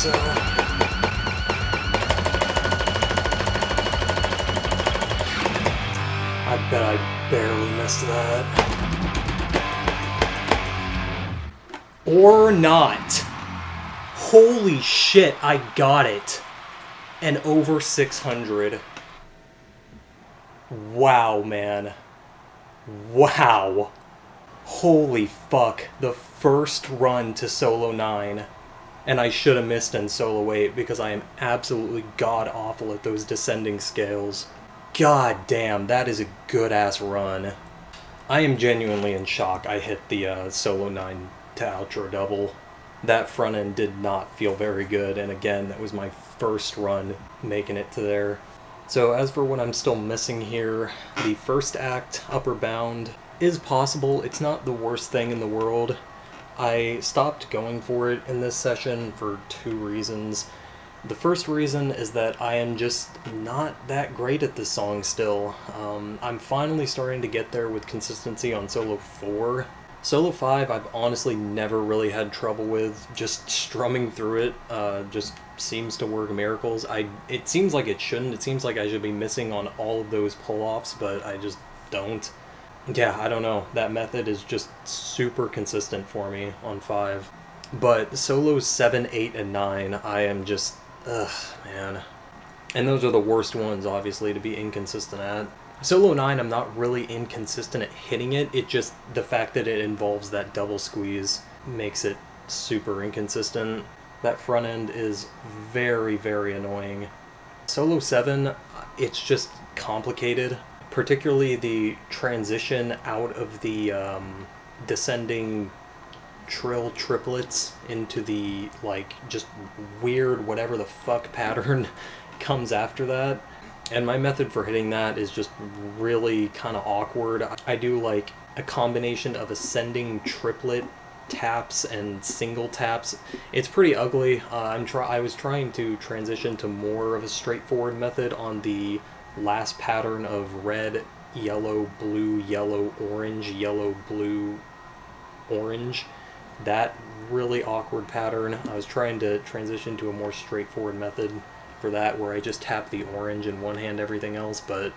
so. I bet I barely missed that. Or not. Holy shit, I got it. And over 600. Wow, man. Wow. Holy fuck. The first run to Solo 9. And I should have missed in Solo 8 because I am absolutely god-awful at those descending scales. God damn, that is a good-ass run. I am genuinely in shock I hit the Solo 9 to outro double. That front end did not feel very good, and again, that was my first run making it to there. So as for what I'm still missing here, the first act, upper bound, is possible. It's not the worst thing in the world. I stopped going for it in this session for 2 reasons. The first reason is that I am just not that great at this song still. I'm finally starting to get there with consistency on Solo 4. Solo 5 I've honestly never really had trouble with. Just strumming through it just seems to work miracles. It seems like it shouldn't. It seems like I should be missing on all of those pull-offs, but I just don't. Yeah, I don't know. That method is just super consistent for me on 5. But Solos 7, 8, and 9, I am just... ugh, man. And those are the worst ones, obviously, to be inconsistent at. Solo 9, I'm not really inconsistent at hitting it. It just, the fact that it involves that double squeeze makes it super inconsistent. That front end is very, very annoying. Solo 7, it's just complicated. Particularly the transition out of the descending trill triplets into the, like, just weird whatever the fuck pattern comes after that. And my method for hitting that is just really kind of awkward. I do, like, a combination of ascending triplet taps and single taps. It's pretty ugly. I was trying to transition to more of a straightforward method on the last pattern of red, yellow, blue, yellow, blue, orange. That really awkward pattern. I was trying to transition to a more straightforward method for that, where I just tap the orange in one hand, everything else, but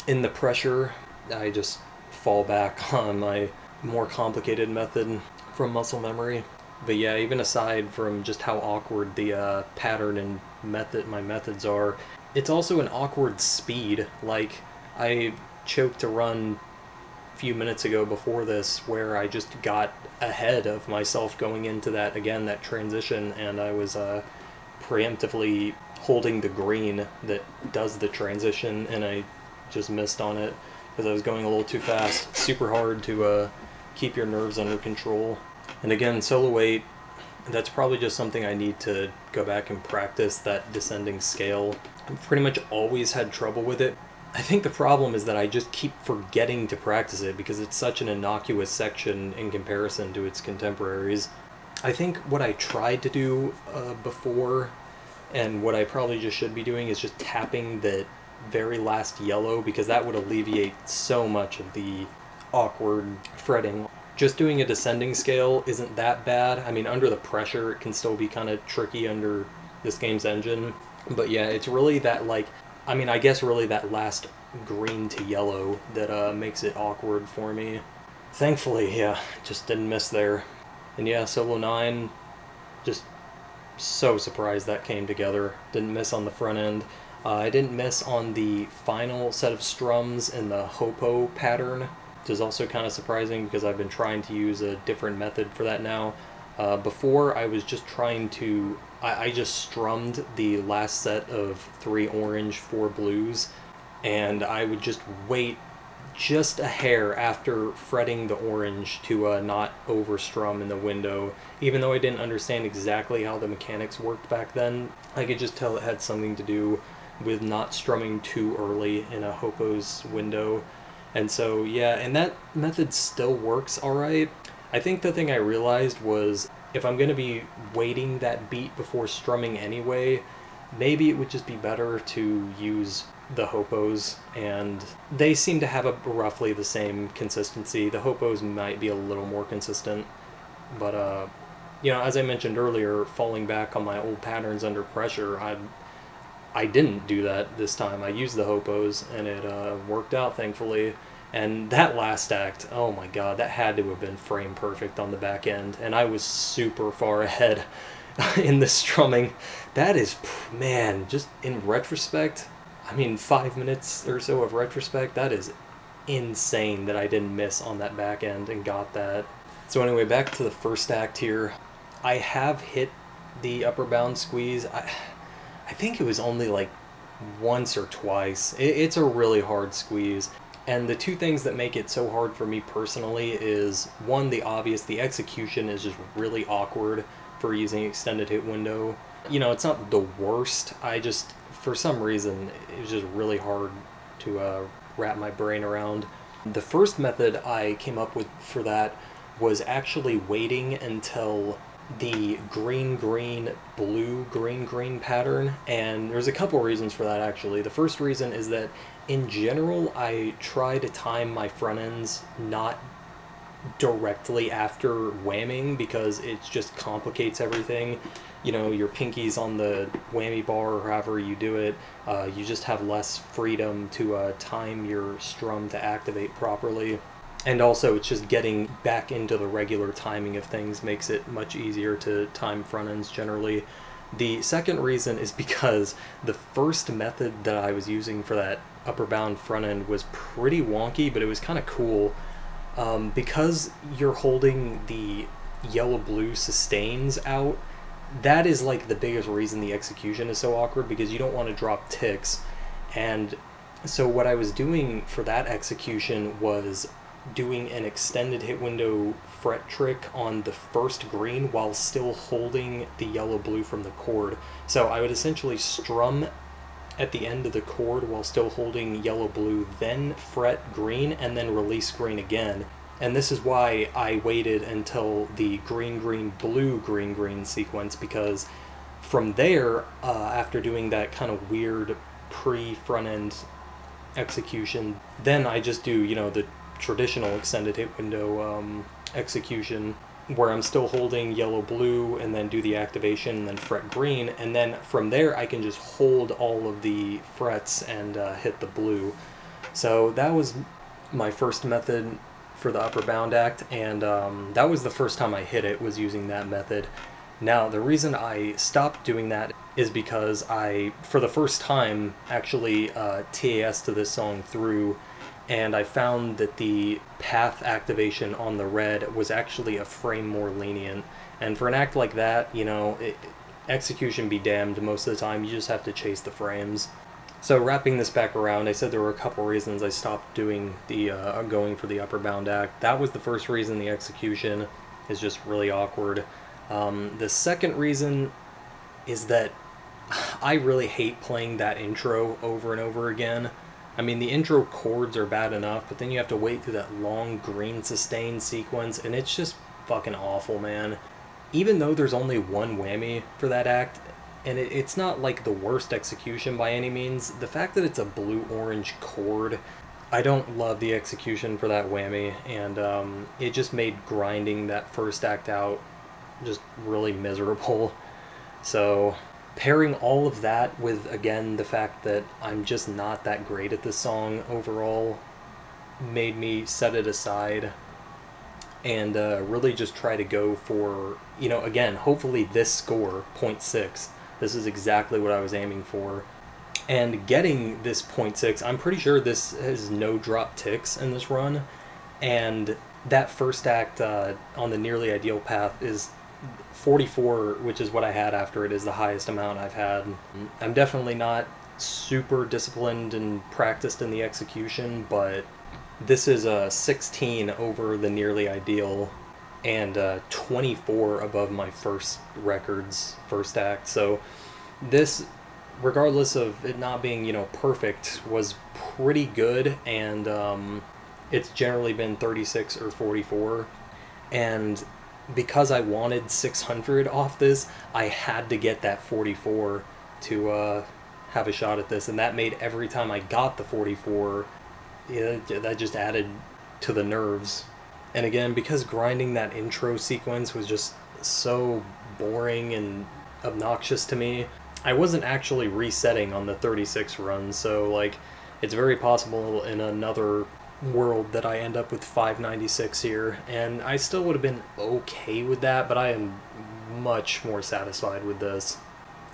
in the pressure, I just fall back on my more complicated method from muscle memory. But yeah, even aside from just how awkward the pattern and my methods are, it's also an awkward speed. Like, I choked a run a few minutes ago before this where I just got ahead of myself going into that, again, that transition, and I was preemptively holding the green that does the transition, and I just missed on it because I was going a little too fast. Super hard to keep your nerves under control. And again, Solo 8, that's probably just something I need to go back and practice, that descending scale. I've pretty much always had trouble with it. I think the problem is that I just keep forgetting to practice it because it's such an innocuous section in comparison to its contemporaries. I think what I tried to do before, and what I probably just should be doing, is just tapping the very last yellow, because that would alleviate so much of the awkward fretting. Just doing a descending scale isn't that bad. I mean, under the pressure, it can still be kind of tricky under this game's engine. But yeah, it's really that, like, I mean, I guess really that last green to yellow that makes it awkward for me. Thankfully, yeah, just didn't miss there. And yeah, Solo 9, just so surprised that came together. Didn't miss on the front end. I didn't miss on the final set of strums in the hopo pattern, which is also kind of surprising because I've been trying to use a different method for that now. Before, I was just trying to... I just strummed the last set of 3 orange, 4 blues, and I would just wait just a hair after fretting the orange to not overstrum in the window. Even though I didn't understand exactly how the mechanics worked back then, I could just tell it had something to do with not strumming too early in a hopos window. And so, yeah, and that method still works alright. I think the thing I realized was, if I'm going to be waiting that beat before strumming anyway, maybe it would just be better to use the hopos, and they seem to have roughly the same consistency. The hopos might be a little more consistent, but as I mentioned earlier, falling back on my old patterns under pressure, I didn't do that this time. I used the hopos, and it worked out, thankfully. And that last act, oh my god, that had to have been frame perfect on the back end, and I was super far ahead in the strumming. That is, man, just in retrospect, 5 minutes or so of retrospect, that is insane that I didn't miss on that back end and got that. So anyway, back to the first act here. I have hit the upper bound squeeze. I think it was only like once or twice. It's a really hard squeeze. And the two things that make it so hard for me personally is, one, the obvious, the execution is just really awkward for using extended hit window. It's not the worst. For some reason, it was just really hard to wrap my brain around. The first method I came up with for that was actually waiting until the green green blue green green pattern, and there's a couple reasons for that actually. The first reason is that in general I try to time my front ends not directly after whamming because it just complicates everything. Your pinky's on the whammy bar or however you do it, you just have less freedom to time your strum to activate properly. And also, it's just getting back into the regular timing of things makes it much easier to time front ends generally. The second reason is because the first method that I was using for that upper bound front end was pretty wonky, but it was kind of cool. Because you're holding the yellow-blue sustains out, that is like the biggest reason the execution is so awkward, because you don't want to drop ticks. And so what I was doing for that execution was doing an extended hit window fret trick on the first green while still holding the yellow blue from the chord. So I would essentially strum at the end of the chord while still holding yellow blue, then fret green, and then release green again. And this is why I waited until the green green blue green green sequence, because from there, after doing that kind of weird pre-front end execution, then I just do the traditional extended hit window execution where I'm still holding yellow blue and then do the activation and then fret green, and then from there I can just hold all of the frets and hit the blue. So that was my first method for the upper bound act, and that was the first time I hit it, was using that method. Now the reason I stopped doing that is because I, for the first time, actually TAS to this song through, and I found that the path activation on the red was actually a frame more lenient. And for an act like that, execution be damned, most of the time you just have to chase the frames. So wrapping this back around, I said there were a couple reasons I stopped doing the going for the upper bound act. That was the first reason. The execution is just really awkward. The second reason is that I really hate playing that intro over and over again. The intro chords are bad enough, but then you have to wait through that long green sustain sequence, and it's just fucking awful, man. Even though there's only one whammy for that act, and it's not like the worst execution by any means, the fact that it's a blue-orange chord, I don't love the execution for that whammy, and it just made grinding that first act out just really miserable. So pairing all of that with, again, the fact that I'm just not that great at this song overall made me set it aside and really just try to go for, again, hopefully this score, 0.6. This is exactly what I was aiming for. And getting this 0.6, I'm pretty sure this has no drop ticks in this run, and that first act on the nearly ideal path is 44, which is what I had after it, is the highest amount I've had. I'm definitely not super disciplined and practiced in the execution, but this is a 16 over the nearly ideal and 24 above my first record's first act. So this, regardless of it not being perfect, was pretty good, and it's generally been 36 or 44, and because I wanted 600 off this, I had to get that 44 to have a shot at this, and that made every time I got the 44, that just added to the nerves. And again, because grinding that intro sequence was just so boring and obnoxious to me. I wasn't actually resetting on the 36 run, so like it's very possible in another world that I end up with 596 here, and I still would have been okay with that, but I am much more satisfied with this.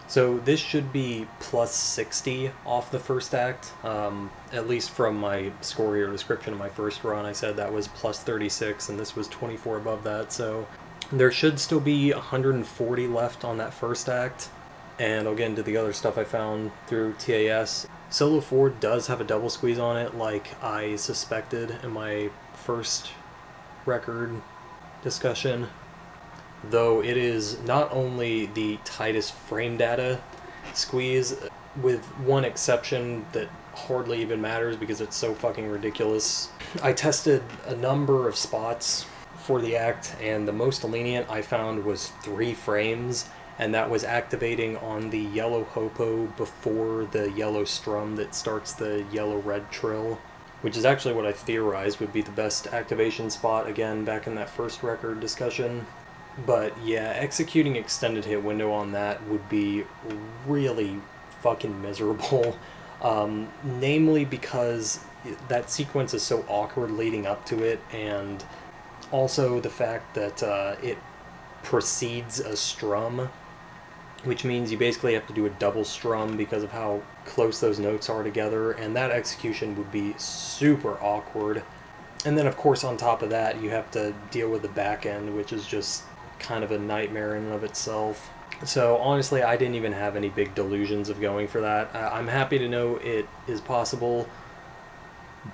So this should be plus 60 off the first act, at least from my score here description of my first run. I said that was plus 36 and this was 24 above that, so there should still be 140 left on that first act. And I'll get into the other stuff I found through TAS. Solo 4 does have a double squeeze on it, like I suspected in my first record discussion. Though it is not only the tightest frame data squeeze, with one exception that hardly even matters because it's so fucking ridiculous. I tested a number of spots for the act, and the most lenient I found was 3 frames, and that was activating on the yellow hopo before the yellow strum that starts the yellow-red trill, which is actually what I theorized would be the best activation spot, again, back in that first record discussion. But yeah, executing extended hit window on that would be really fucking miserable. Namely because that sequence is so awkward leading up to it, and also the fact that it precedes a strum, which means you basically have to do a double strum because of how close those notes are together, and that execution would be super awkward. And then of course on top of that you have to deal with the back end, which is just kind of a nightmare in and of itself. So honestly, I didn't even have any big delusions of going for that. I'm happy to know it is possible,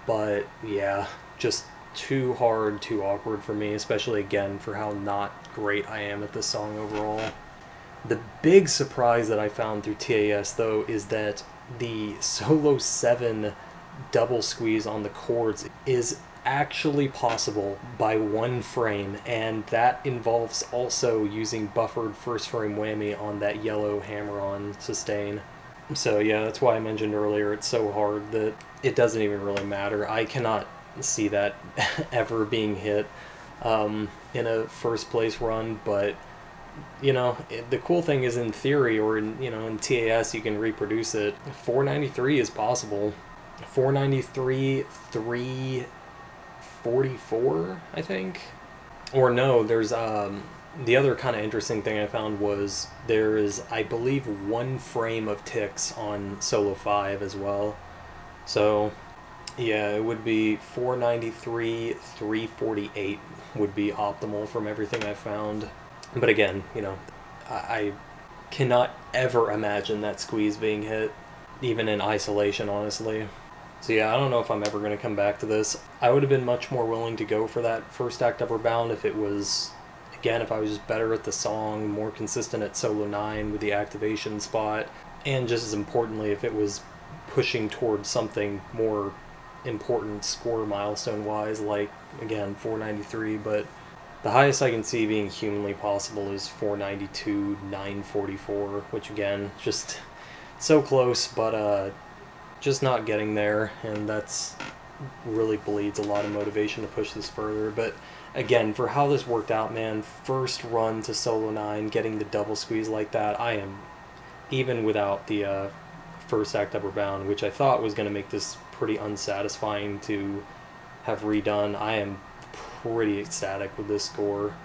but yeah, just too hard, too awkward for me, especially again for how not great I am at this song overall. The big surprise that I found through TAS though is that the solo 7 double squeeze on the chords is actually possible by 1 frame, and that involves also using buffered first frame whammy on that yellow hammer-on sustain. So yeah, that's why I mentioned earlier it's so hard that it doesn't even really matter. I cannot see that ever being hit in a first place run, but you know, the cool thing is in theory, or in, you know, in TAS you can reproduce it. 493 is possible. 493, 344, I think? Or no, there's, the other kind of interesting thing I found was there is, I believe, 1 frame of ticks on solo 5 as well. So, yeah, it would be 493, 348 would be optimal from everything I found. But again, you know, I cannot ever imagine that squeeze being hit, even in isolation, honestly. So yeah, I don't know if I'm ever going to come back to this. I would have been much more willing to go for that first act upper bound if it was, again, if I was just better at the song, more consistent at solo 9 with the activation spot, and just as importantly, if it was pushing towards something more important score milestone-wise, like, again, 493, but the highest I can see being humanly possible is 492, 944, which again, just so close, but just not getting there, and that's really bleeds a lot of motivation to push this further. But again, for how this worked out, man, first run to solo 9, getting the double squeeze like that, I am, even without the first act upper bound, which I thought was going to make this pretty unsatisfying to have redone, I am pretty ecstatic with this score.